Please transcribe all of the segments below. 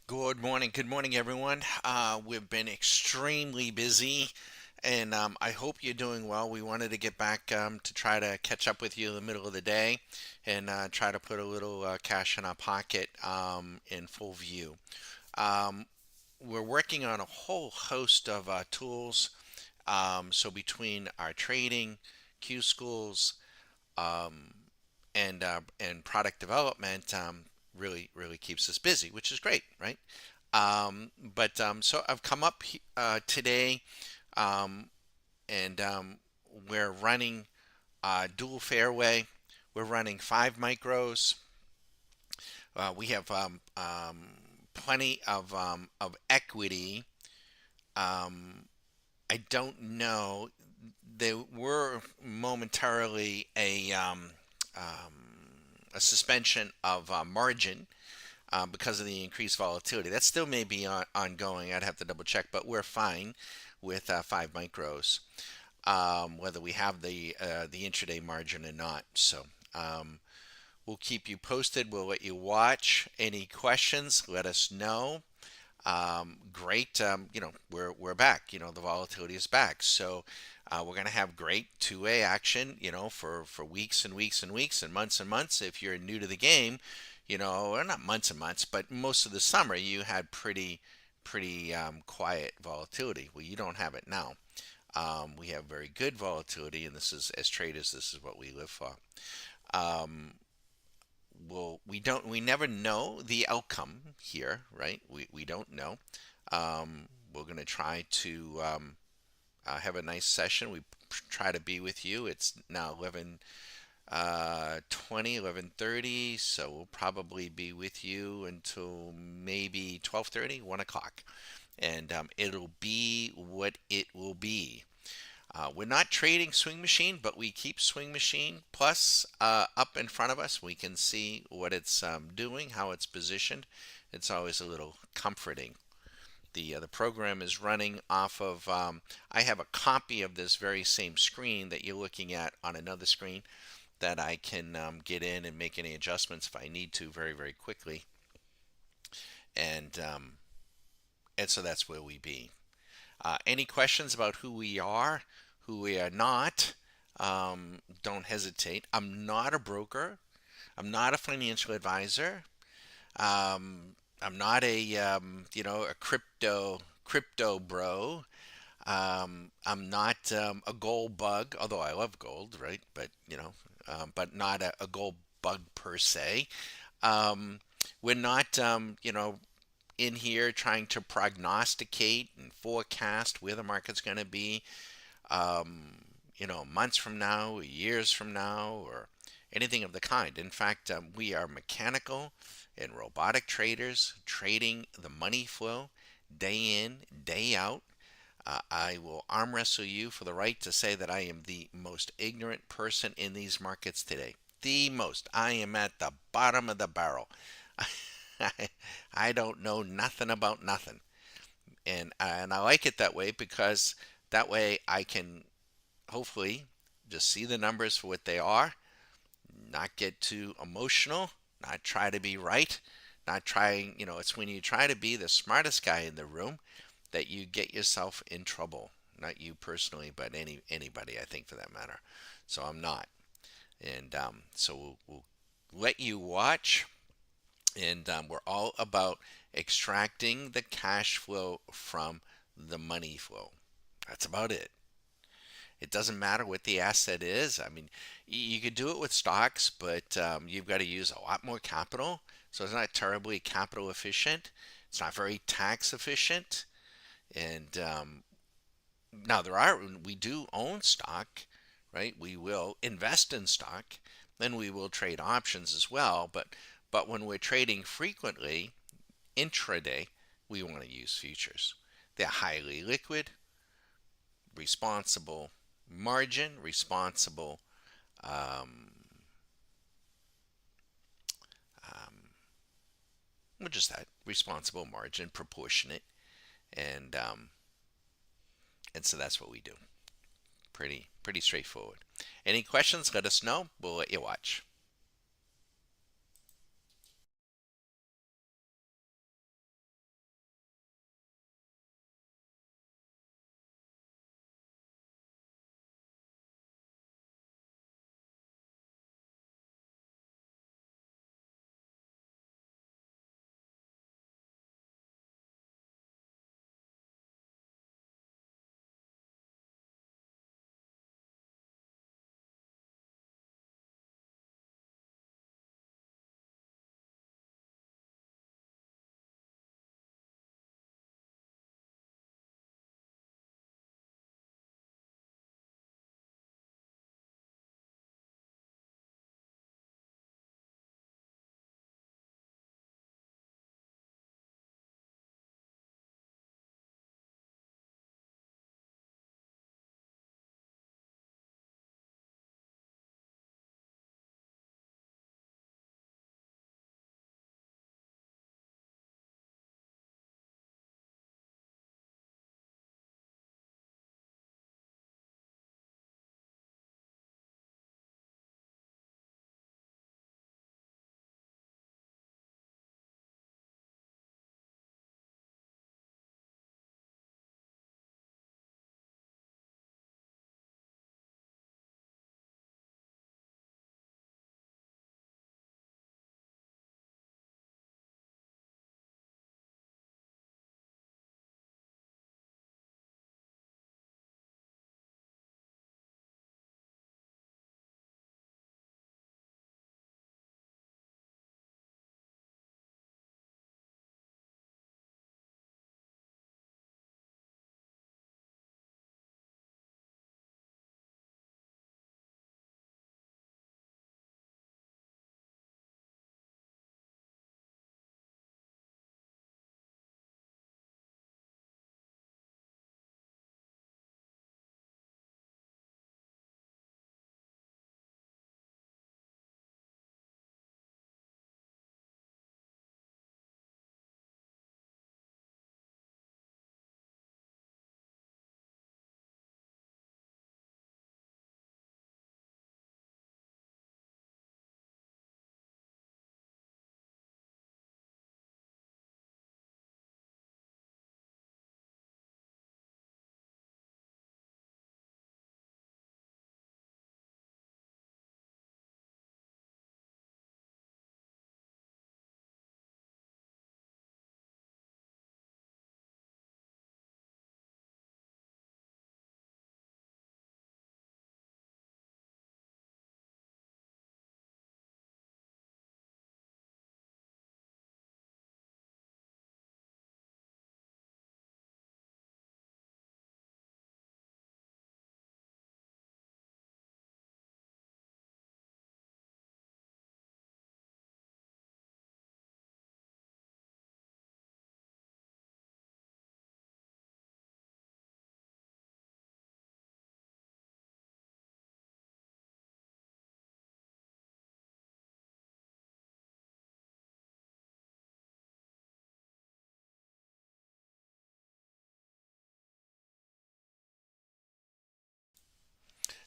Good morning, everyone. We've been extremely busy, and I hope you're doing well. We wanted to get back to try to catch up with you in the middle of the day and try to put a little cash in our pocket in full view. Um, we're working on a whole host of tools. So between our trading, Q schools, um, and product development, really keeps us busy, which is great, right? But so I've come up today, um, and we're running dual fairway. We're running 5 micros. We have plenty of equity. Um, I don't know. There were momentarily a suspension of margin because of the increased volatility. That still may be ongoing. I'd have to double check, but we're fine with 5 micros, whether we have the intraday margin or not. So we'll keep you posted. We'll let you watch. Any questions? Let us know. Great. We're back. The volatility is back. So we're going to have great two-way action, for weeks and weeks and weeks and months. If you're new to the game, or not months and months, but most of the summer you had pretty quiet volatility. Well, you don't have it now. We have very good volatility, and this is, as traders, this is what we live for. Um, we never know the outcome here, right? We don't know. We're going to try to have a nice session. We try to be with you. It's now 11:30, so we'll probably be with you until maybe 12:30, 1 o'clock. And it'll be what it will be. We're not trading Swing Machine, but we keep Swing Machine Plus up in front of us. We can see what it's doing, how it's positioned. It's always a little comforting. The program is running off of. I have a copy of this very same screen that you're looking at on another screen that I can get in and make any adjustments if I need to very quickly. And so that's where we be. Any questions about who we are not? Don't hesitate. I'm not a broker. I'm not a financial advisor. I'm not a crypto bro. I'm not a gold bug, although I love gold, right? But not a gold bug per se. Um, we're not, in here trying to prognosticate and forecast where the market's going to be, months from now, years from now, or anything of the kind. In fact, we are mechanical and robotic traders trading the money flow day in, day out. I will arm wrestle you for the right to say that I am the most ignorant person in these markets today. The most. I am at the bottom of the barrel. I don't know nothing about nothing. And I like it that way because that way I can hopefully just see the numbers for what they are, not get too emotional, not try to be right, not trying, it's when you try to be the smartest guy in the room that you get yourself in trouble. Not you personally, but anybody, I think, for that matter. So I'm not. And so we'll let you watch. And we're all about extracting the cash flow from the money flow. That's about it. It doesn't matter what the asset is. I mean, you could do it with stocks, but you've got to use a lot more capital. So it's not terribly capital efficient. It's not very tax efficient. And now we do own stock, right? We will invest in stock, then we will trade options as well. But when we're trading frequently, intraday, we want to use futures. They're highly liquid, responsible margin, responsible um, um, well, just that responsible margin, proportionate, and and so that's what we do. Pretty straightforward. Any questions? Let us know. We'll let you watch.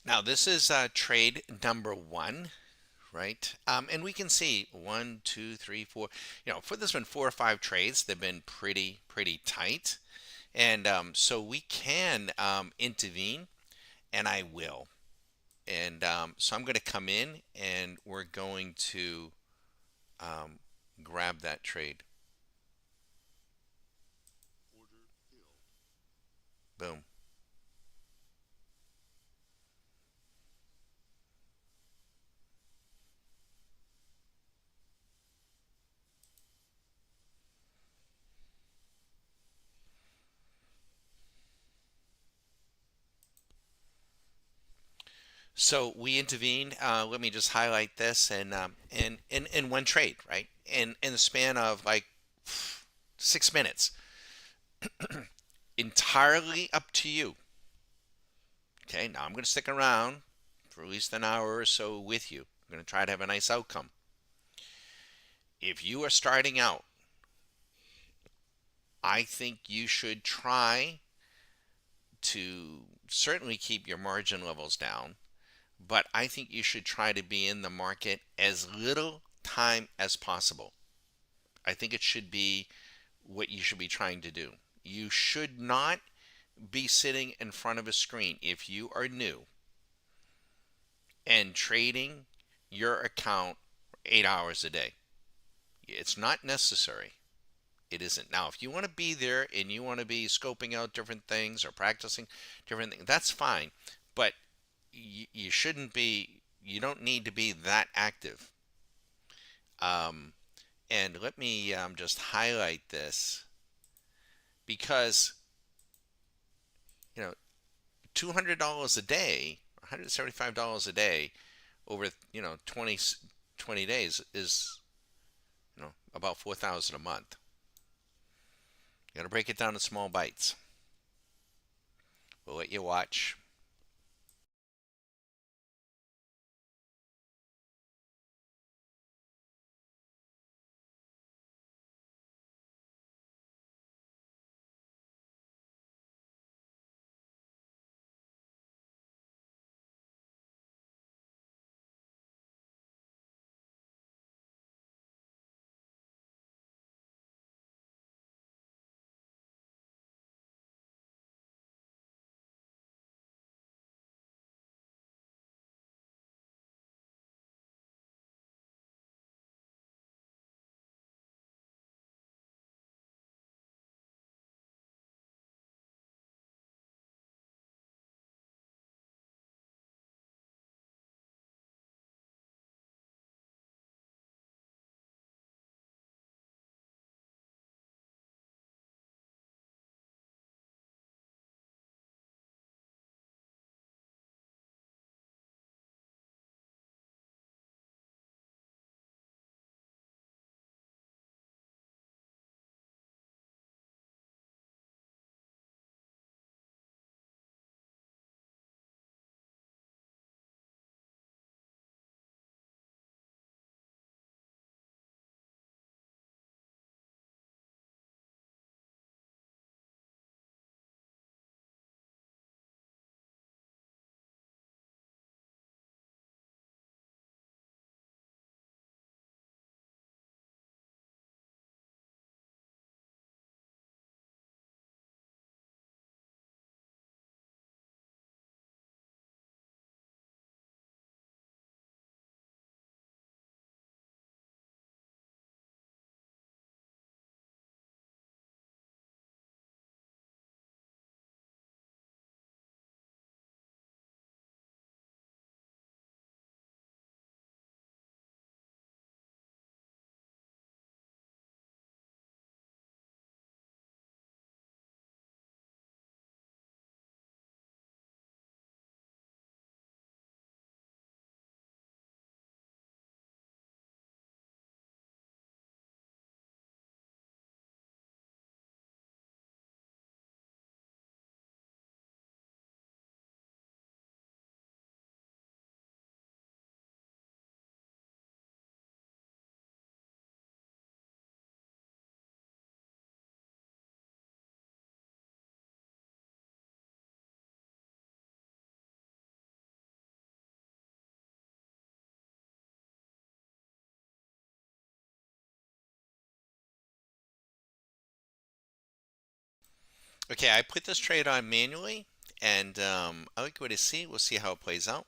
Now this is trade number one, right? And we can see one, two, three, four. For this one, 4 or 5 trades. They've been pretty tight, and so we can intervene, and I will. And so I'm going to come in, and we're going to um, grab that trade. Boom. So we intervened. Let me just highlight this, and in one trade, right? In the span of like 6 minutes, entirely up to you. Okay, now I'm going to stick around for at least an hour or so with you. I'm going to try to have a nice outcome. If you are starting out, I think you should try to certainly keep your margin levels down, but I think you should try to be in the market as little time as possible. I think it should be what you should be trying to do. You should not be sitting in front of a screen if you are new and trading your account 8 hours a day. It's not necessary. It isn't. Now, if you want to be there and you want to be scoping out different things or practicing different things, that's fine. But you shouldn't be, you don't need to be that active. Um, and let me just highlight this because, you know, $200 a day, $175 a day over, 20 days is, about 4,000 a month. You got to break it down in small bites. We'll let you watch. Okay, I put this trade on manually, and I like what I see. We'll see how it plays out.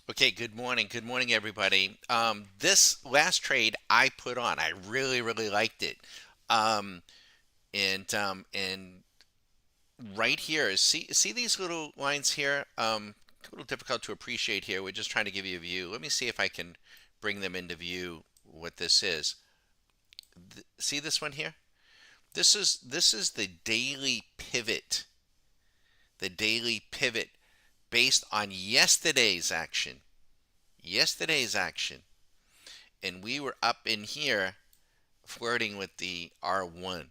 Okay, good morning. Good morning, everybody. This last trade I put on, I really, really liked it. Um, and right here, see these little lines here? A little difficult to appreciate here. We're just trying to give you a view. Let me see if I can bring them into view. What this is? See this one here? This is the daily pivot based on yesterday's action. Yesterday's action. And we were up in here flirting with the R1.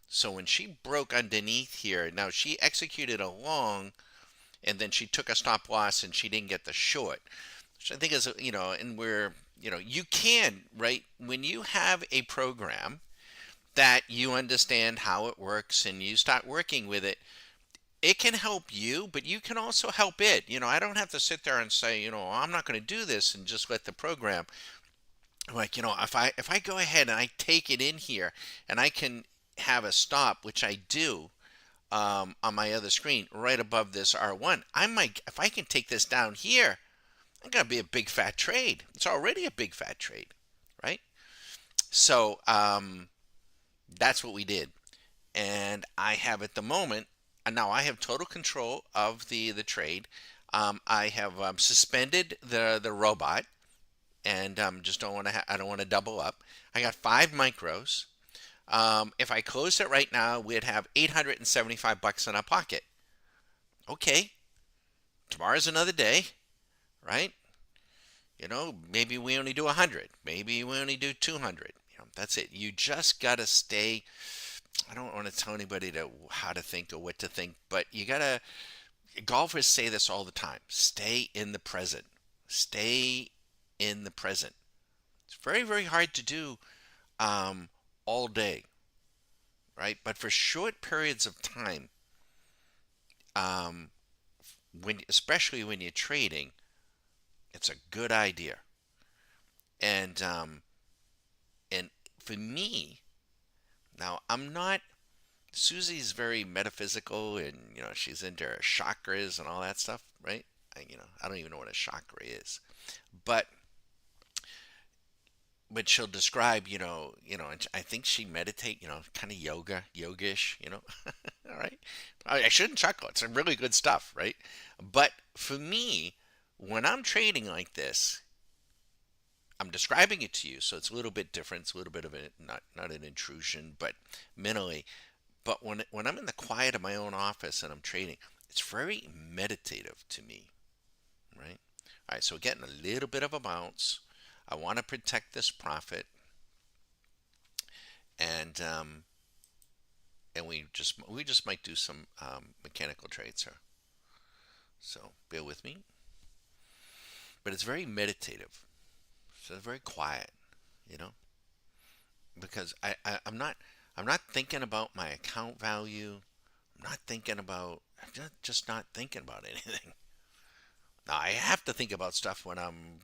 So when she broke underneath here, now she executed a long and then she took a stop loss and she didn't get the short, which I think is, and you can, right? When you have a program that you understand how it works and you start working with it, it can help you, but you can also help it. I don't have to sit there and say, I'm not going to do this and just let the program. Like, if I go ahead and I take it in here and I can have a stop, which I do on my other screen right above this R1, I might, if I can take this down here, I'm going to be a big fat trade. It's already a big fat trade, right? So that's what we did. And I have at the moment, and now I have total control of the trade. I have suspended the robot and just don't want to I don't want to double up. I got 5 micros. If I closed it right now, we'd have 875 bucks in our pocket. Okay, tomorrow's another day, right? Maybe we only do 100. Maybe we only do 200. That's it. You just got to stay. I don't want to tell anybody how to think or what to think, but you got to. Golfers say this all the time: stay in the present. Stay in the present. It's very, very hard to do um, all day, right? But for short periods of time, um, especially when you're trading, it's a good idea. And and for me, now I'm not. Susie's very metaphysical, and she's into her chakras and all that stuff, right? I don't even know what a chakra is, but she'll describe, and I think she meditate, kind of yogish, all right. I shouldn't chuckle. It's some really good stuff, right? But for me, when I'm trading like this, I'm describing it to you, so it's a little bit different. It's a little bit of a not an intrusion, but mentally. But when I'm in the quiet of my own office and I'm trading, it's very meditative to me, right? All right, so we're getting a little bit of a bounce. I want to protect this profit, and we just might do some mechanical trades here. So bear with me, but it's very meditative. So it's very quiet, you know, because I'm not thinking about my account value. I'm just not thinking about anything. Now I have to think about stuff when I'm,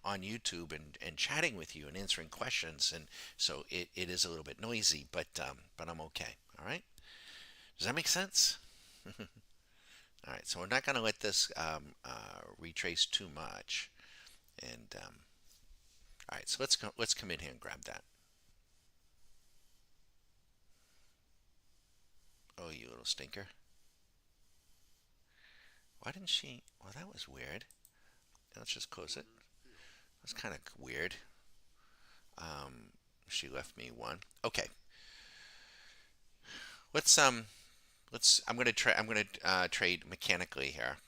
on YouTube and chatting with you and answering questions, and so it is a little bit noisy, but I'm okay. All right. Does that make sense? All right. So we're not going to let this retrace too much, and all right. So let's come in here and grab that. Oh, you little stinker. Why didn't she? Well, that was weird. Let's just close it. That's kind of weird. She left me one. Okay. Let's. I'm gonna trade mechanically here.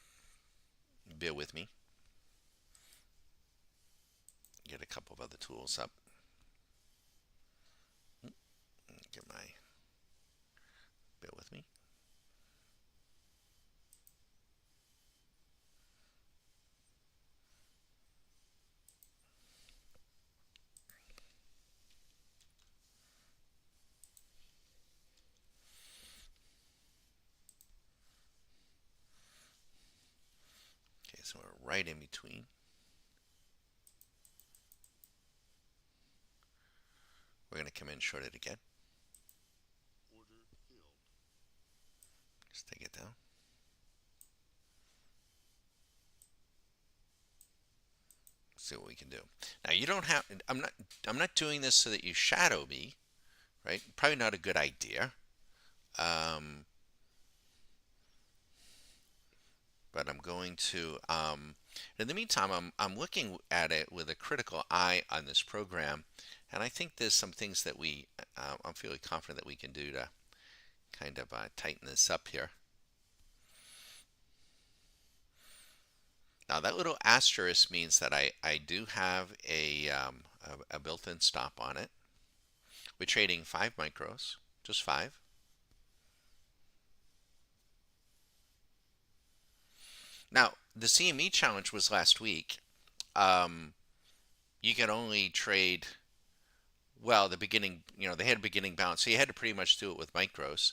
Bear with me. Get a couple of other tools up. Get my. Bear with me. Okay, so we're right in between. We're gonna come in short it again. Just take it down. See what we can do. Now you don't have. I'm not doing this so that you shadow me, right? Probably not a good idea. Um, but I'm going to. In the meantime, I'm looking at it with a critical eye on this program, and I think there's some things that I'm fairly confident that we can do to kind of tighten this up here. Now that little asterisk means that I do have a built-in stop on it. We're trading 5 micros, just 5. Now the CME challenge was last week. Um, you can only trade, well, the beginning, they had a beginning balance, so you had to pretty much do it with micros.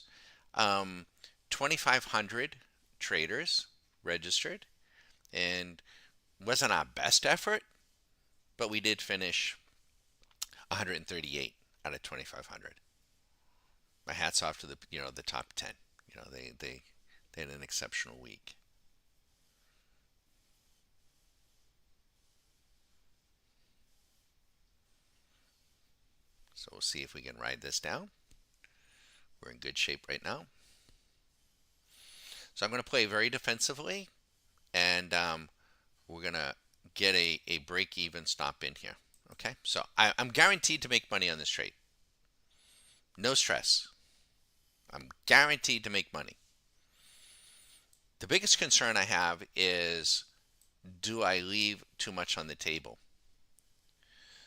Um, 2,500 traders registered, and wasn't our best effort, but we did finish 138 out of 2,500. My hats off to the top 10. They had an exceptional week. So we'll see if we can ride this down. We're in good shape right now. So I'm going to play very defensively, and we're going to get a break even stop in here. Okay, so I'm guaranteed to make money on this trade. No stress. I'm guaranteed to make money. The biggest concern I have is, do I leave too much on the table?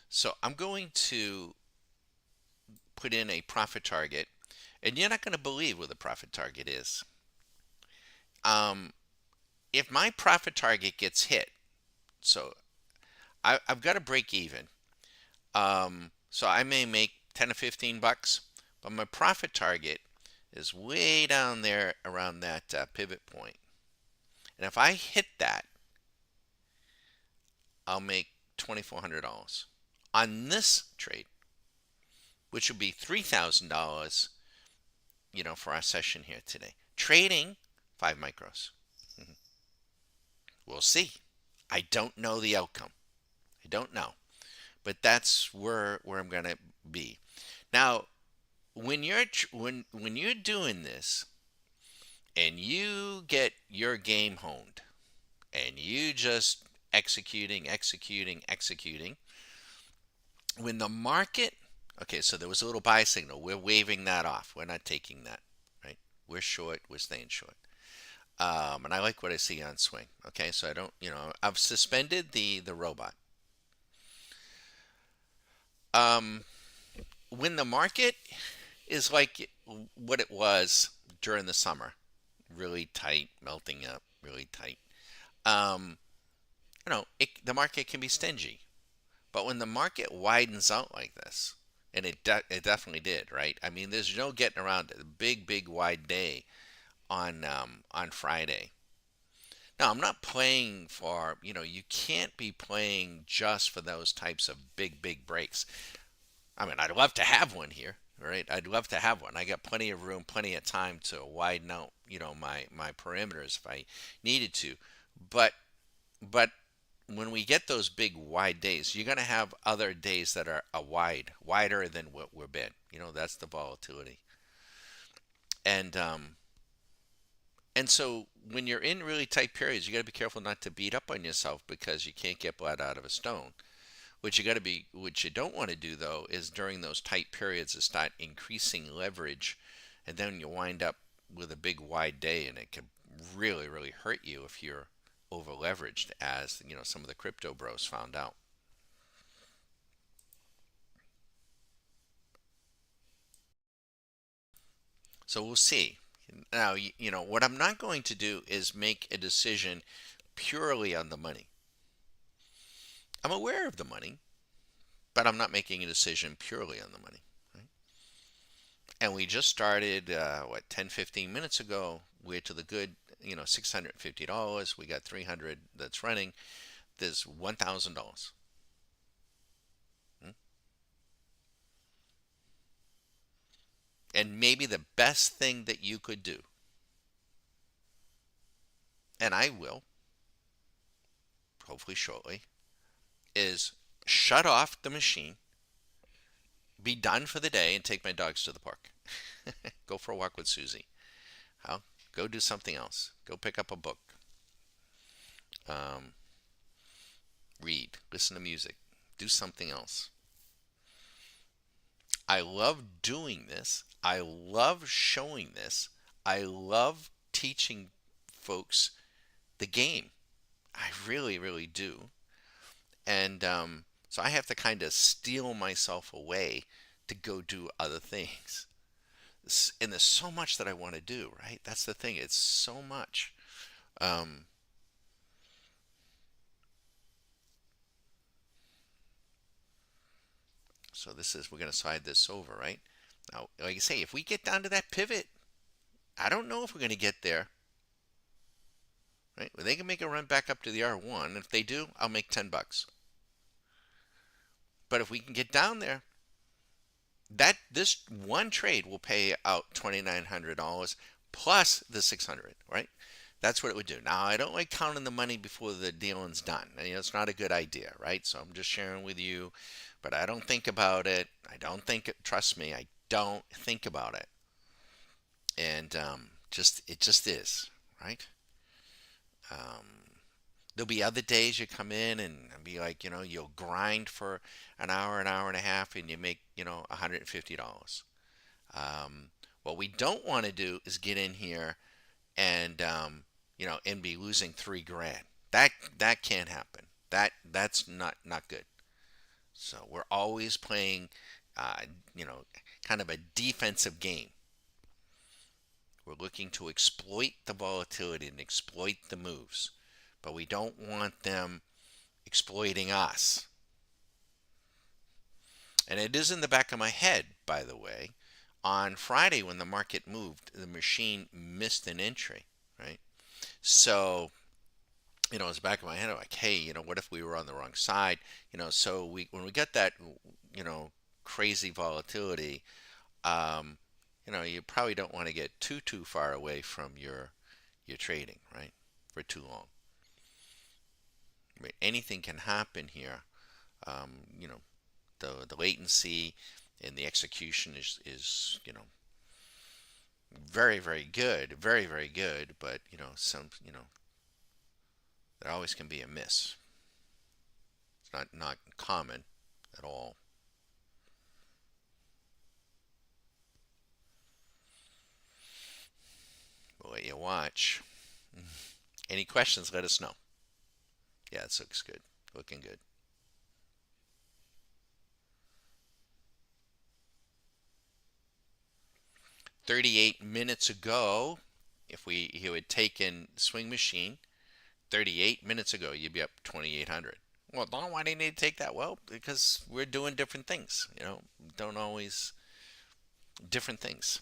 So I'm going to put in a profit target, and you're not going to believe what the profit target is. Um, if my profit target gets hit, so I've got to break even. So I may make 10 or 15 bucks, but my profit target is way down there around that pivot point. And if I hit that, I'll make $2,400 on this trade, which would be $3,000, for our session here today. Trading 5 micros. We'll see. I don't know the outcome. I don't know. But that's where I'm going to be. Now, when you're doing this and you get your game honed and you just executing, when the market, okay, so there was a little buy signal. We're waving that off. We're not taking that, right? We're short. We're staying short. And I like what I see on swing. Okay, so I don't, I've suspended the robot. Um, when the market is like what it was during the summer, really tight, melting up, really tight. Um, the market can be stingy, but when the market widens out like this, and it definitely did, right? I mean, there's no getting around it. A big wide day on Friday. Now, I'm not playing for, you can't be playing just for those types of big breaks. I mean, I'd love to have one here, right? I'd love to have one. I got plenty of room, plenty of time to widen out, my perimeters if I needed to. But but when we get those big wide days, you're going to have other days that are wider than what we're been. That's the volatility. And so when you're in really tight periods, you got to be careful not to beat up on yourself because you can't get blood out of a stone. What you don't want to do though is during those tight periods to start increasing leverage, and then you wind up with a big wide day, and it can really hurt you if you're over leveraged, as some of the crypto bros found out. So we'll see. Now, what I'm not going to do is make a decision purely on the money. I'm aware of the money, but I'm not making a decision purely on the money. Right? And we just started, 10, 15 minutes ago. We're to the good, $650. We got 300 that's running. There's $1,000. And maybe the best thing that you could do, and I will, hopefully shortly, is shut off the machine, be done for the day, and take my dogs to the park. Go for a walk with Susie. How? Go do something else. Go pick up a book. Um, Read. Listen to music. Do something else. I love doing this. I love showing this. I love teaching folks the game. I really do. And so I have to kind of steal myself away to go do other things. And there's so much that I want to do, right? That's the thing. It's so much. Um, so we're going to slide this over, right? Now, like I say, if we get down to that pivot, I don't know if we're going to get there, right? Well, they can make a run back up to the R1. If they do, I'll make 10 bucks. But if we can get down there, this one trade will pay out $2,900 plus the 600, right? That's what it would do. Now, I don't like counting the money before the dealing's done. It's not a good idea, right? So I'm just sharing with you, but I don't think about it. Trust me, I don't think about it. And it just is, right? Um, There'll be other days you come in and be like, you'll grind for an hour and a half, and you make, $150. Um, what we don't want to do is get in here and and be losing 3 grand. That can't happen. That's not good. So we're always playing, uh, you know, kind of a defensive game. We're looking to exploit the volatility and exploit the moves, but we don't want them exploiting us. And it is in the back of my head, by the way. On Friday, when the market moved, the machine missed an entry, right? So, it's back of my head, like, hey, what if we were on the wrong side? So when we get that, you know, crazy volatility, um, you probably don't want to get too far away from your trading, right? For too long. I mean, anything can happen here. Um, you know, the latency and the execution is very good, very good, but there always can be a miss. It's not common at all. We'll let you watch. Any questions? Let us know. Yeah, it looks good. Looking good. 38 minutes ago, if you had taken swing machine 38 minutes ago, you'd be up 2,800. Well, Don, why do you need to take that? Well, because we're doing different things. Don't always different things.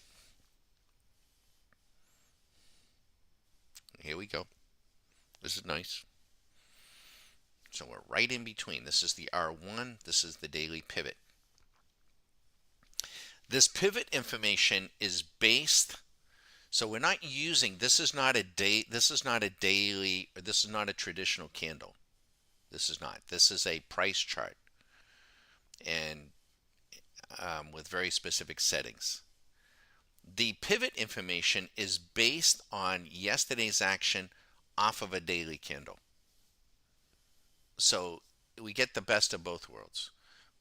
Here we go. This is nice. So we're right in between. This is the R1. This is the daily pivot. This pivot information is based. So we're not using. This is not a day. This is not a daily. Or this is not a traditional candle. This is not. This is a price chart, and with very specific settings. The pivot information is based on yesterday's action off of a daily candle. So we get the best of both worlds.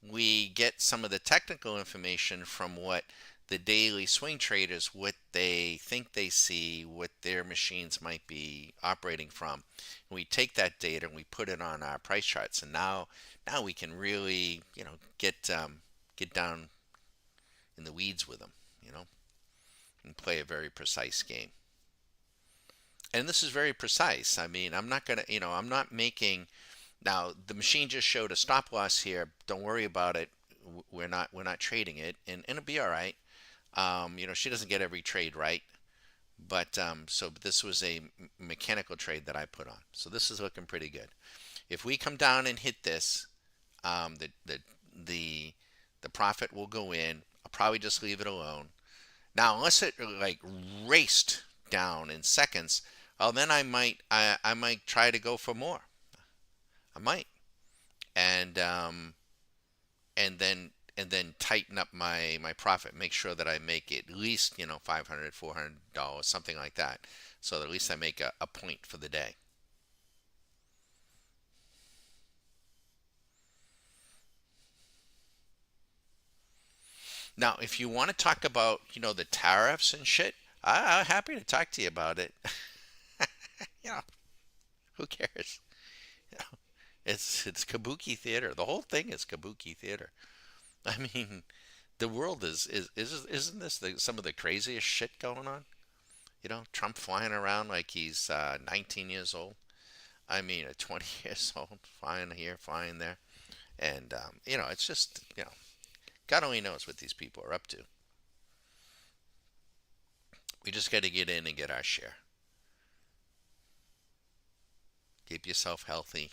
We get some of the technical information from what the daily swing traders, what they think they see, what their machines might be operating from. And we take that data and we put it on our price charts, and now we can really get down in the weeds with them, and play a very precise game. And this is very precise. I mean, I'm not making. Now the machine just showed a stop loss here. Don't worry about it. We're not trading it, and it'll be all right. She doesn't get every trade right, but so this was a mechanical trade that I put on. So this is looking pretty good. If we come down and hit this, the the profit will go in. I'll probably just leave it alone. Now, unless it like raced down in seconds, well, then I might try to go for more. I might, and and then tighten up my profit. Make sure that I make at least 500, $400, something like that, so that at least I make a point for the day. Now, if you want to talk about the tariffs and shit, I'm happy to talk to you about it. Yeah, who cares? It's kabuki theater. The whole thing is kabuki theater. I mean, the world is isn't this some of the craziest shit going on? Trump flying around like he's 19 years old. I mean, at 20 years old, flying here, flying there, and it's just God only knows what these people are up to. We just got to get in and get our share. Keep yourself healthy.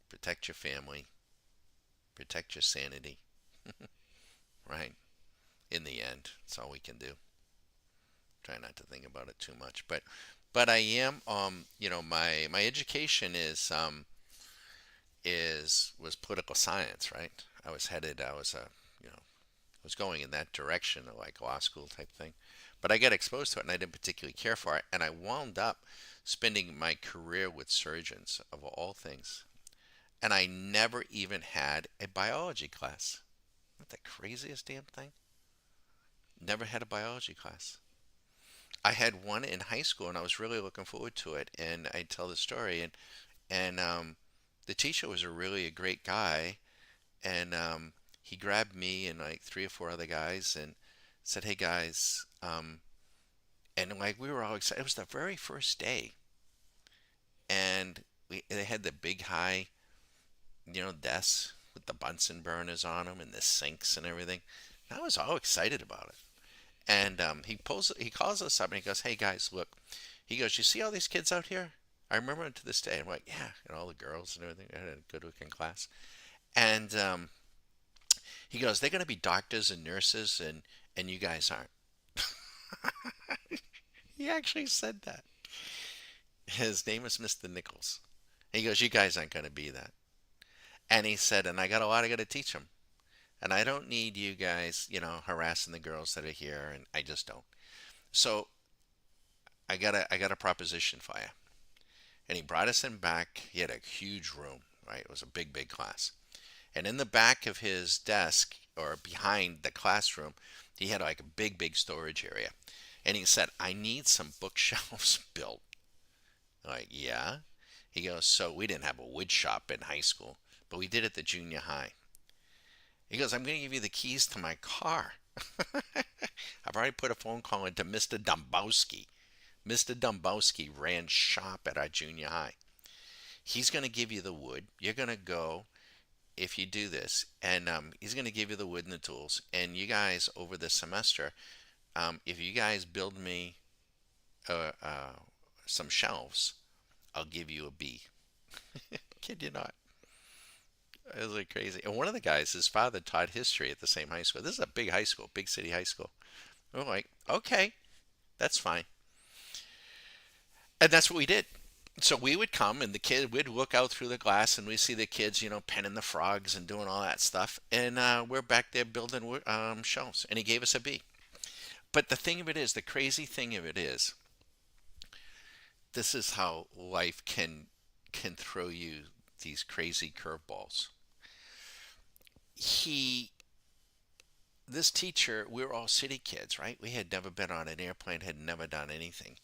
Protect your family. Protect your sanity. Right? In the end, that's all we can do. Try not to think about it too much, but I am my education is was political science, right? I was a was going in that direction, like law school type thing. But I got exposed to it and I didn't particularly care for it. And I wound up spending my career with surgeons, of all things. And I never even had a biology class. Isn't that the craziest damn thing? Never had a biology class. I had one in high school and I was really looking forward to it. And I tell the story. And the teacher was a great guy. And he grabbed me and like three or four other guys and said, "Hey guys," and like we were all excited. It was the very first day, and they had the big high, desks with the Bunsen burners on them and the sinks and everything. And I was all excited about it. And he calls us up and he goes, "Hey guys, look." He goes, "You see all these kids out here?" I remember it to this day. I'm like, "Yeah," and all the girls and everything. I had a good looking class. And he goes, "They're going to be doctors and nurses, and you guys aren't." He actually said that. His name is Mr. Nichols. He goes, "You guys aren't going to be that." And he said, "And I got a lot I got to teach them. And I don't need you guys, harassing the girls that are here, and I just don't. So I got a proposition for you." And he brought us in back. He had a huge room, right? It was a big, big class. And in the back of his desk, or behind the classroom, he had like a big, big storage area. And he said, "I need some bookshelves built." I'm like, "Yeah." He goes, "So we didn't have a wood shop in high school, but we did at the junior high." He goes, "I'm going to give you the keys to my car." I've already put a phone call into Mr. Dombowski. Mr. Dombowski ran shop at our junior high. He's going to give you the wood. You're going to go if you do this, and he's going to give you the wood and the tools. And you guys, over the semester, if you guys build me uh, uh, some shelves, I'll give you a B. Kid you not. It was like crazy. And one of the guys, his father taught history at the same high school. This is a big high school, big city high school. We're like, okay, that's fine. And that's what we did. So we would come and the kid would look out through the glass and we see the kids, penning the frogs and doing all that stuff. And we're back there building shelves. And he gave us a B. But the thing of it is, the crazy thing of it is, this is how life can throw you these crazy curveballs. He This teacher, we were all city kids, right? We had never been on an airplane, had never done anything,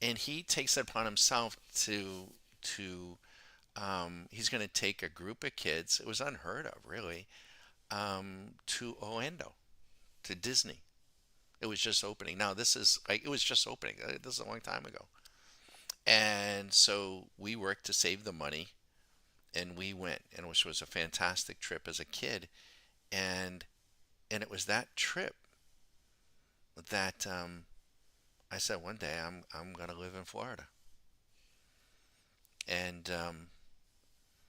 and he takes it upon himself to he's going to take a group of kids. It was unheard of, really, to Orlando, to Disney. It was just opening. Now this is like it was just opening. This is a long time ago, and so we worked to save the money, and we went, and which was a fantastic trip as a kid, and and it was that trip that I said one day I'm gonna live in Florida, and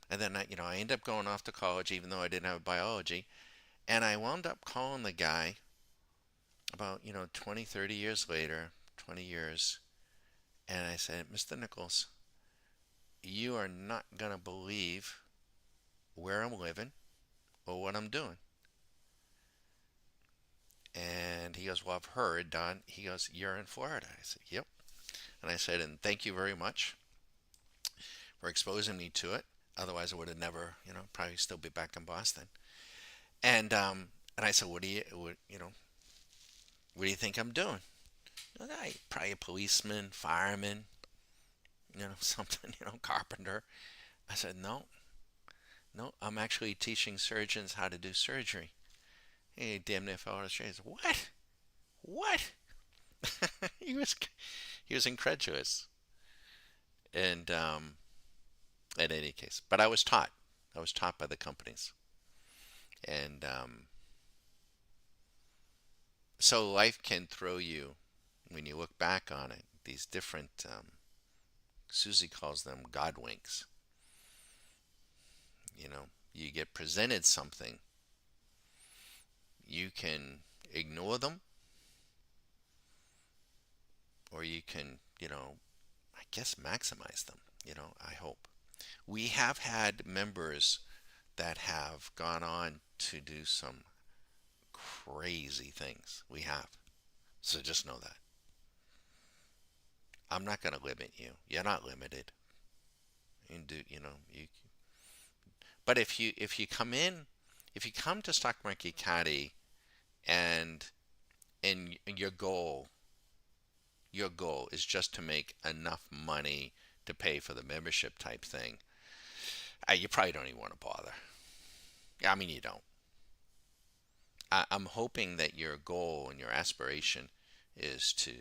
and then I ended up going off to college even though I didn't have biology, and I wound up calling the guy about 20 30 years later, 20 years, and I said, "Mr. Nichols, you are not gonna believe where I'm living or what I'm doing." And he goes, "Well, I've heard, Don." He goes, "You're in Florida." I said, "Yep." And I said, "And thank you very much for exposing me to it. Otherwise, I would have never, probably still be back in Boston." And I said, what do you think I'm doing?" "I probably a policeman, fireman, something, carpenter." I said, "No, no, I'm actually teaching surgeons how to do surgery." He damn near fell out of his chair. He said, "What? What?" he was he was incredulous. And in any case, but I was taught by the companies, and so life can throw you when you look back on it. These different, Susie calls them God winks. You get presented something, you can ignore them, or you can, I guess maximize them. I hope we have had members that have gone on to do some crazy things we have. So just know that. I'm not going to limit you. You're not limited. You can do, but if you come to Stock Market Caddy and your goal is just to make enough money to pay for the membership type thing, you probably don't even want to bother. I mean, you don't. I'm hoping that your goal and your aspiration is to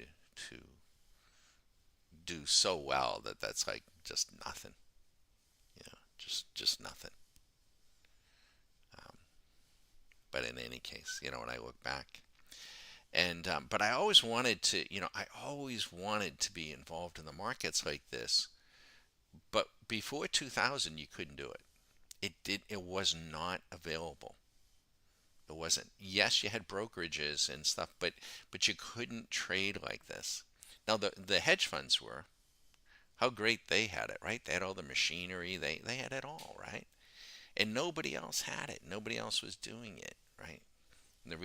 do so well that that's like just nothing, just nothing. Um, but in any case, when I look back, and but I always wanted to be involved in the markets like this. But before 2000, you couldn't do it. It was not available. It wasn't. Yes, you had brokerages and stuff, but you couldn't trade like this. Now the hedge funds were, how great they had it, right? They had all the machinery, they had it all, right? And nobody else had it. Nobody else was doing it, right?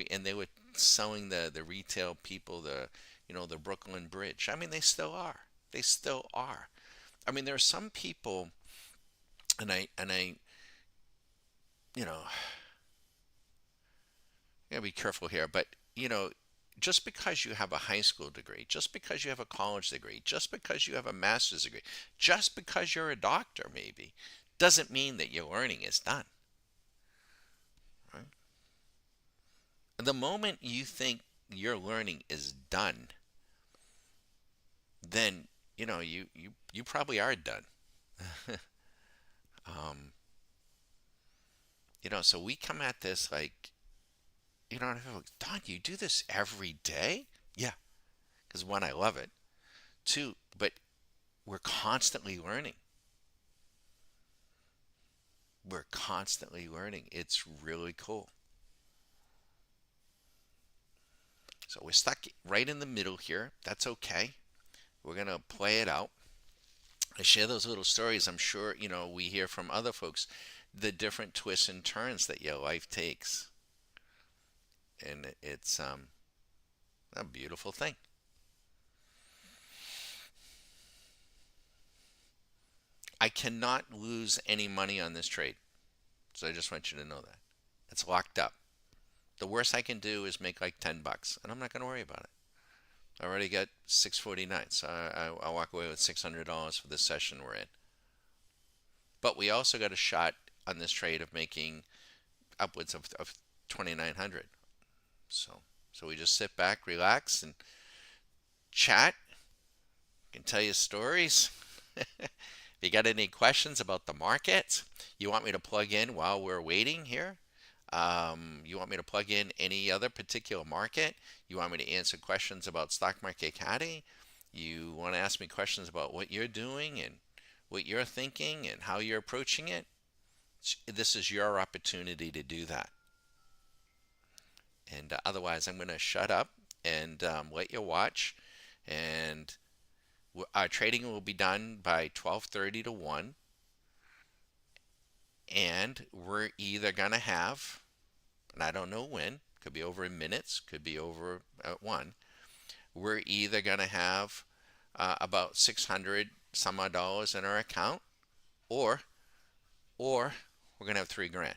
And they were selling the retail people the Brooklyn Bridge. I mean, they still are. They still are. I mean, there are some people, and I you know gotta be careful here, but just because you have a high school degree, just because you have a college degree, just because you have a master's degree, just because you're a doctor, maybe, doesn't mean that your learning is done. Right? The moment you think your learning is done, then you probably are done. um, so we come at this like, and I go, Don, you do this every day? Yeah, because one, I love it. Two, but we're constantly learning. We're constantly learning. It's really cool. So we're stuck right in the middle here. That's okay. We're going to play it out. I share those little stories. I'm sure, we hear from other folks the different twists and turns that your life takes. And it's a beautiful thing. I cannot lose any money on this trade. So I just want you to know that. It's locked up. The worst I can do is make like $10, and I'm not going to worry about it. I already got 649, so I'll walk away with $600 for this session we're in. But we also got a shot on this trade of making upwards of 2,900. So we just sit back, relax, and chat. I can tell you stories. If you got any questions about the market, you want me to plug in while we're waiting here? You want me to plug in any other particular market? You want me to answer questions about Stock Market Caddy? You want to ask me questions about what you're doing and what you're thinking and how you're approaching it? This is your opportunity to do that. And otherwise, I'm going to shut up and let you watch. And our trading will be done by 12:30 to 1. And we're either going to have, and I don't know when, could be over in minutes, could be over at 1. We're either going to have about 600 some odd dollars in our account, or we're going to have 3 grand.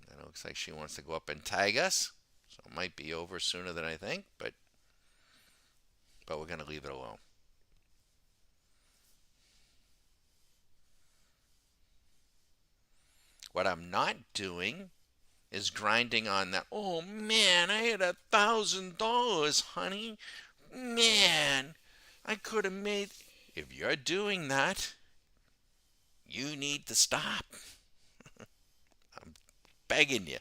And it looks like she wants to go up and tag us, so it might be over sooner than I think, but we're going to leave it alone. What I'm not doing is grinding on that. Oh man, I had $1,000, honey. Man, I could have made. If you're doing that, you need to stop. I'm begging you.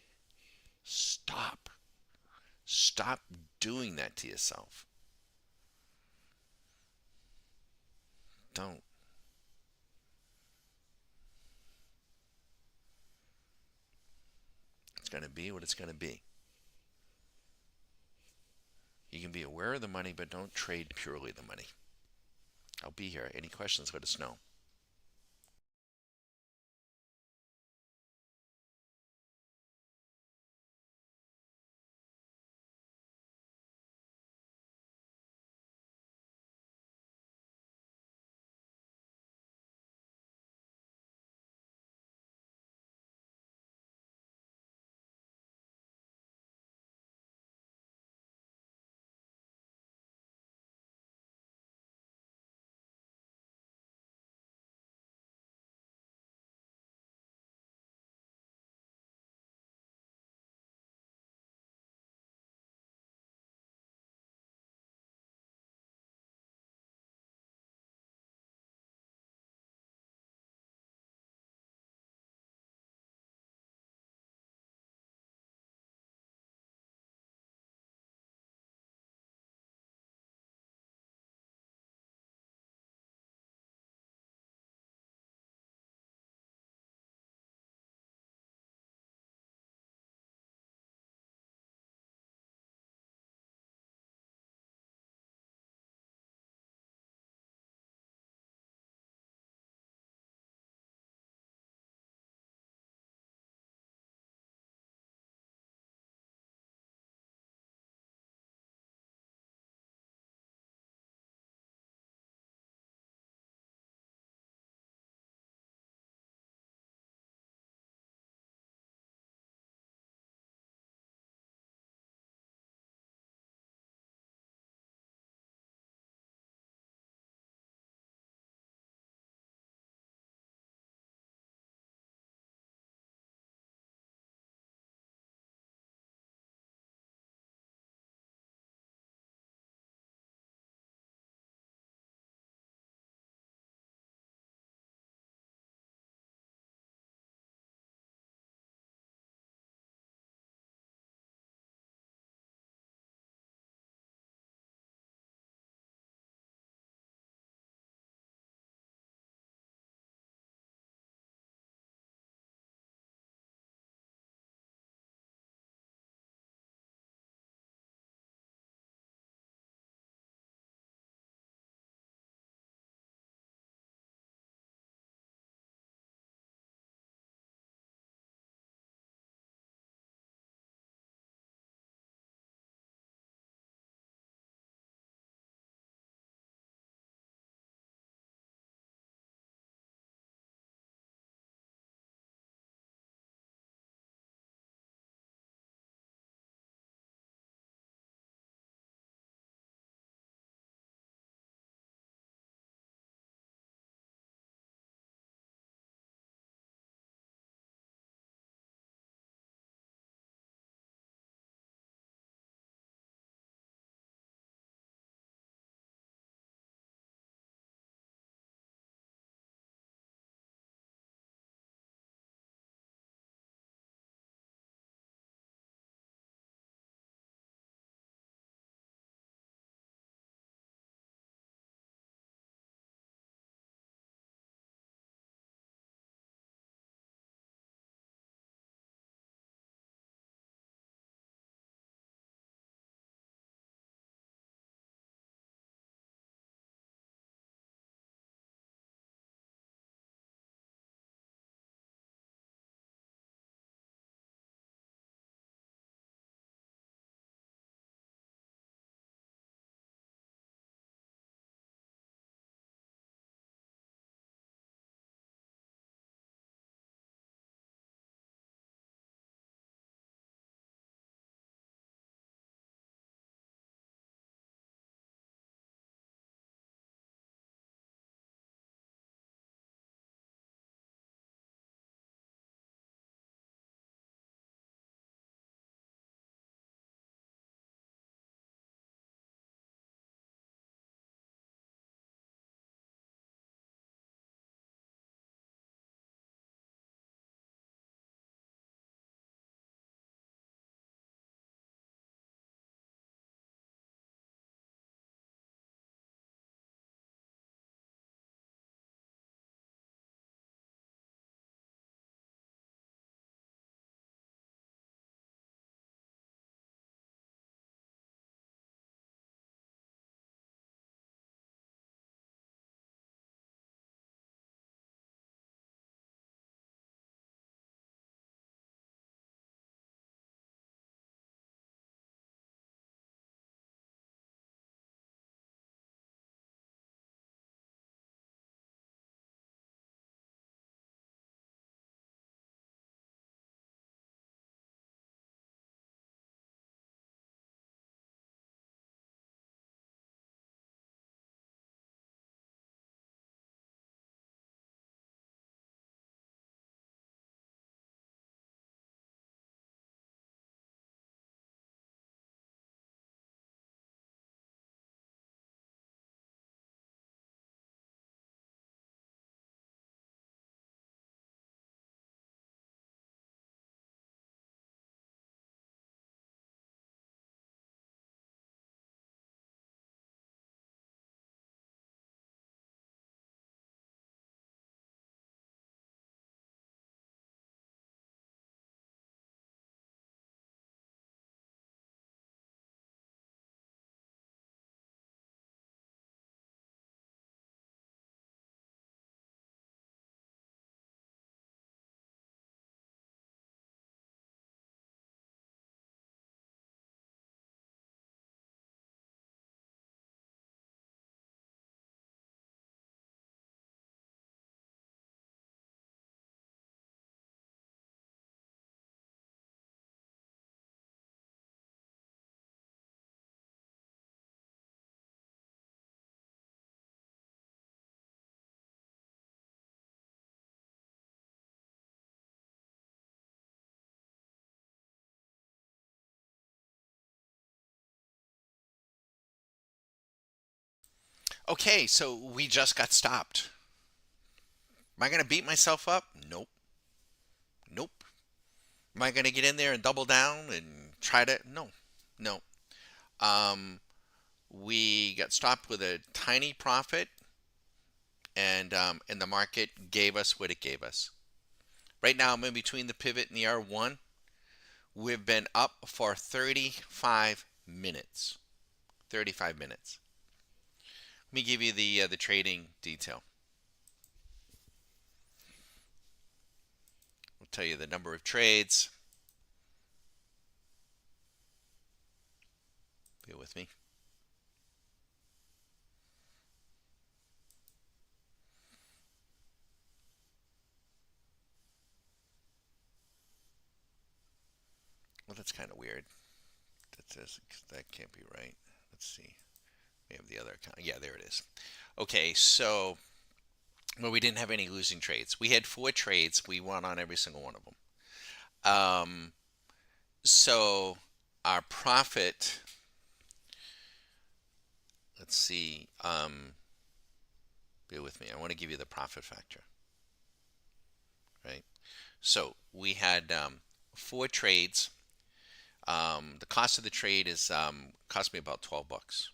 Stop. Stop doing that to yourself. Don't. It's going to be what it's going to be. You can be aware of the money, but don't trade purely the money. I'll be here. Any questions, let us know. Okay, so we just got stopped. Am I going to beat myself up? Nope. Nope. Am I going to get in there and double down and try to? No. No. Um, we got stopped with a tiny profit, and the market gave us what it gave us. Right now, I'm in between the pivot and the R1. We've been up for 35 minutes. 35 minutes. Let me give you the trading detail. I'll tell you the number of trades. Bear with me. Well, that's kind of weird. That can't be right. Let's see. We have the other account. Yeah, there it is. Okay, so well, we didn't have any losing trades. We had four trades. We won on every single one of them. Um, so our profit. Let's see. Bear with me. I want to give you the profit factor, right? So we had four trades. The cost of the trade is cost me about $12.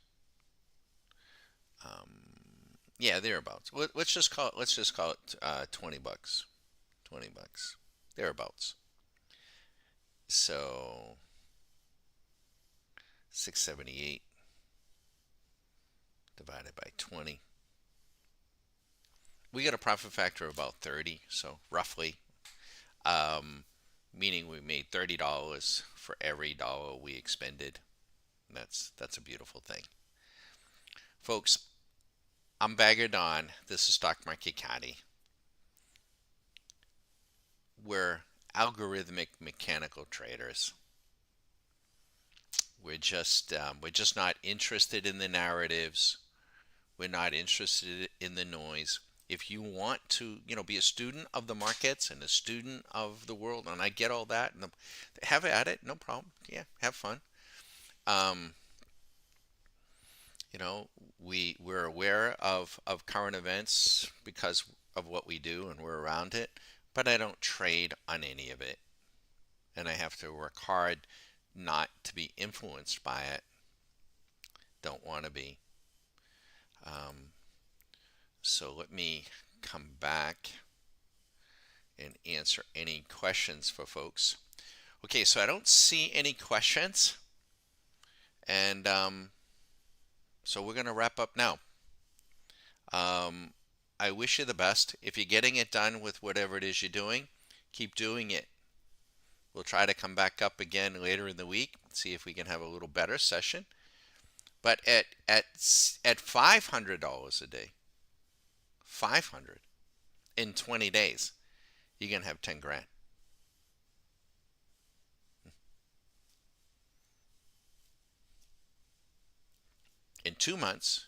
Yeah, thereabouts. Let's just call it $20. $20 thereabouts. So 678 divided by 20. We got a profit factor of about 30, so roughly, um, meaning we made $30 for every dollar we expended. That's a beautiful thing, folks. I'm Bagger Don. This is Stock Market Caddy. We're algorithmic mechanical traders. We're just not interested in the narratives. We're not interested in the noise. If you want to, be a student of the markets and a student of the world, and I get all that, and have at it, no problem. Yeah, have fun. Um, you know, we're aware of current events because of what we do, and we're around it. But I don't trade on any of it, and I have to work hard not to be influenced by it. Don't want to be. Um, so let me come back and answer any questions for folks. Okay, so I don't see any questions, and so we're going to wrap up now. Um, I wish you the best. If you're getting it done with whatever it is you're doing, keep doing it. We'll try to come back up again later in the week, see if we can have a little better session. But at $500 a day, 500 in 20 days, you're gonna have 10 grand. In 2 months,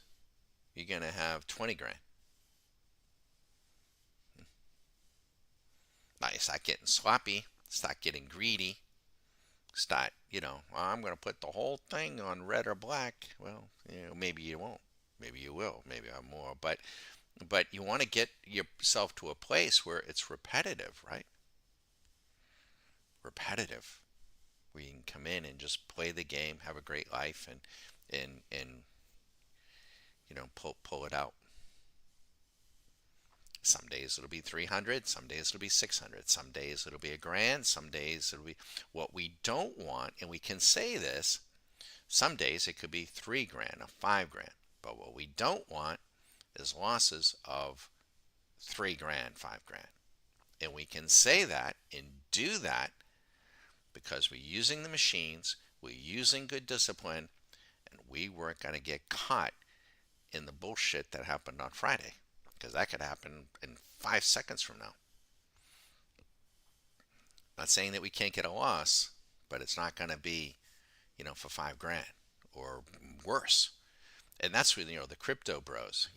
you're gonna have 20 grand. Now you start getting sloppy, start getting greedy, well, I'm gonna put the whole thing on red or black. Well, maybe you won't, maybe you will, maybe I'm more, but you want to get yourself to a place where it's repetitive, right? Repetitive, where you can come in and just play the game, have a great life, and pull it out. Some days it'll be 300, some days it'll be 600, some days it'll be a grand, some days it'll be what we don't want, and we can say this. Some days it could be 3 grand or 5 grand, but what we don't want is losses of 3 grand, 5 grand. And we can say that and do that because we're using the machines, we're using good discipline, and we weren't going to get caught in the bullshit that happened on Friday, because that could happen in 5 seconds from now. Not saying that we can't get a loss, but it's not going to be, for 5 grand or worse. And that's where, the crypto bros,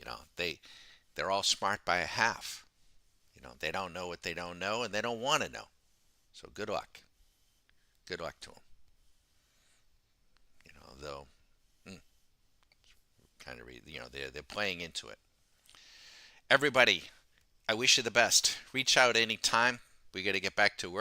they're all smart by a half. They don't know what they don't know, and they don't want to know. So good luck. Good luck to them. Though, kind kind of they're playing into it. Everybody, I wish you the best. Reach out anytime. We got to get back to work.